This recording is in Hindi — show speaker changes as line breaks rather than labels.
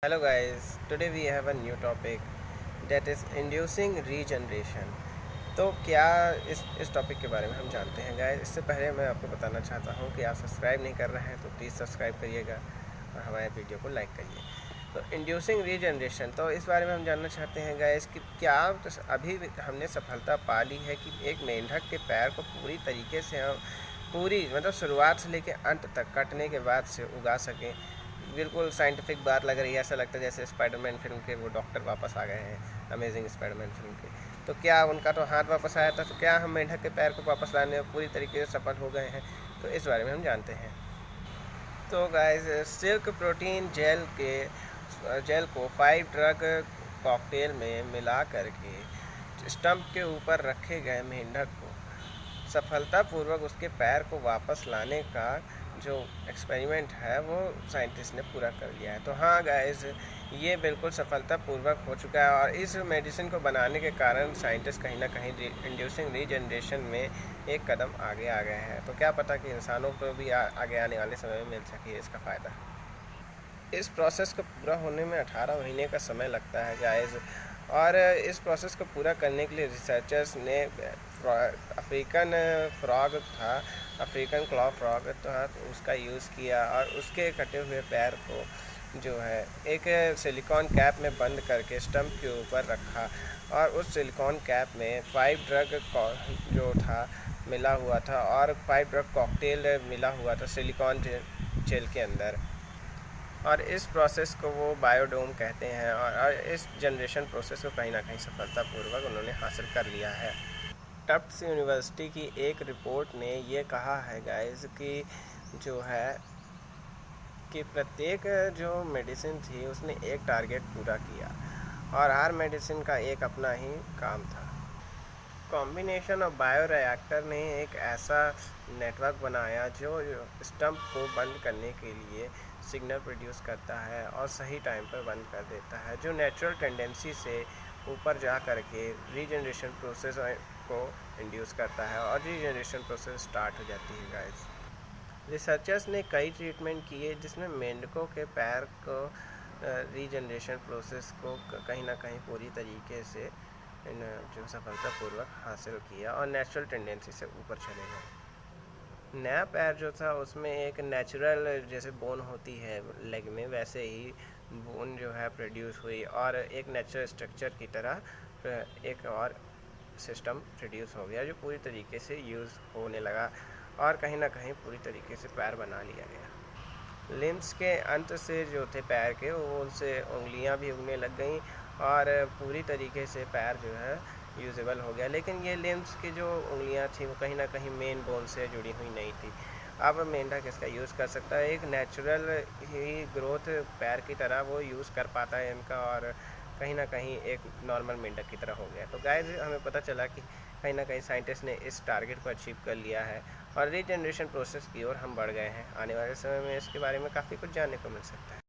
Hello guys, today we have a new topic that is inducing regeneration। तो क्या इस टॉपिक के बारे में हम जानते हैं गाइस। इससे पहले मैं आपको बताना चाहता हूँ कि आप सब्सक्राइब नहीं कर रहे हैं तो प्लीज़ सब्सक्राइब करिएगा और हमारे वीडियो को लाइक करिए। तो इंड्यूसिंग रीजनरेशन, तो इस बारे में हम जानना चाहते हैं गाइस कि क्या अभी हमने सफलता पा ली है कि एक मेंढक के पैर को पूरी तरीके से हम पूरी मतलब शुरुआत से लेकर अंत तक कटने के बाद से उगा सकें। बिल्कुल साइंटिफिक बात लग रही है, ऐसा लगता है जैसे स्पाइडरमैन फिल्म के वो डॉक्टर वापस आ गए हैं, अमेजिंग स्पाइडरमैन फिल्म के। तो क्या उनका तो हाथ वापस आया था, तो क्या हम मेंढक के पैर को वापस लाने में पूरी तरीके से सफल हो गए हैं? तो इस बारे में हम जानते हैं। तो गाइस, सिल्क प्रोटीन जेल को 5 ड्रग कॉकटेल में मिला करके स्टंप के ऊपर रखे गए मेंढक को सफलतापूर्वक उसके पैर को वापस लाने का जो एक्सपेरिमेंट है वो साइंटिस्ट ने पूरा कर लिया है। तो हाँ गाइस, ये बिल्कुल सफलतापूर्वक हो चुका है और इस मेडिसिन को बनाने के कारण साइंटिस्ट कहीं ना कहीं इंड्यूसिंग रीजनरेशन में एक कदम आगे आ गए हैं। तो क्या पता कि इंसानों को भी आगे आने वाले समय में मिल सके इसका फ़ायदा। इस प्रोसेस को पूरा होने में 18 महीने का समय लगता है गाइस। और इस प्रोसेस को पूरा करने के लिए रिसर्चर्स ने अफ्रीकन फ्रॉग था, अफ्रीकन क्लॉ फ्रॉग था, उसका यूज़ किया और उसके कटे हुए पैर को जो है एक सिलिकॉन कैप में बंद करके स्टंप के ऊपर रखा और उस सिलिकॉन कैप में 5 ड्रग जो था मिला हुआ था और 5 ड्रग कॉकटेल मिला हुआ था सिलिकॉन जेल के अंदर। और इस प्रोसेस को वो बायोडोम कहते हैं और इस जनरेशन प्रोसेस को कहीं ना कहीं सफलतापूर्वक उन्होंने हासिल कर लिया है। टफ्ट्स यूनिवर्सिटी की एक रिपोर्ट ने ये कहा है गाइस कि जो है कि प्रत्येक जो मेडिसिन थी उसने एक टारगेट पूरा किया और हर मेडिसिन का एक अपना ही काम था। कॉम्बिनेशन ऑफ बायोरिएक्टर ने एक ऐसा नेटवर्क बनाया जो स्टंप को बंद करने के लिए सिग्नल प्रोड्यूस करता है और सही टाइम पर बंद कर देता है, जो नेचुरल टेंडेंसी से ऊपर जा कर के रीजनरेशन प्रोसेस को इंड्यूस करता है और रीजनरेशन प्रोसेस स्टार्ट हो जाती है गाइस। रिसर्चर्स ने कई ट्रीटमेंट किए जिसमें मेंढकों के पैर को रीजनरेशन प्रोसेस को कहीं ना कहीं पूरी तरीके से जो सफलतापूर्वक हासिल किया और नेचुरल टेंडेंसी से ऊपर चले गए। नया पैर जो था उसमें एक नेचुरल जैसे बोन होती है लेग में, वैसे ही बोन जो है प्रोड्यूस हुई और एक नेचुरल स्ट्रक्चर की तरह एक और सिस्टम प्रोड्यूस हो गया जो पूरी तरीके से यूज़ होने लगा और कहीं ना कहीं पूरी तरीके से पैर बना लिया गया। लिम्स के अंत से जो थे पैर के वो उनसे उंगलियां भी उगने लग गईं और पूरी तरीके से पैर जो है यूजेबल हो गया। लेकिन ये लिम्स की जो उंगलियां थी वो कहीं ना कहीं मेन बोन से जुड़ी हुई नहीं थी। अब मेंढक इसका यूज़ कर सकता है, एक नेचुरल ही ग्रोथ पैर की तरह वो यूज़ कर पाता है इनका और कहीं ना कहीं एक नॉर्मल मेंढक की तरह हो गया। तो गाइस, हमें पता चला कि कहीं ना कहीं साइंटिस्ट ने इस टारगेट को अचीव कर लिया है और रीजनरेशन प्रोसेस की ओर हम बढ़ गए हैं। आने वाले समय में इसके बारे में काफ़ी कुछ जानने को मिल सकता है।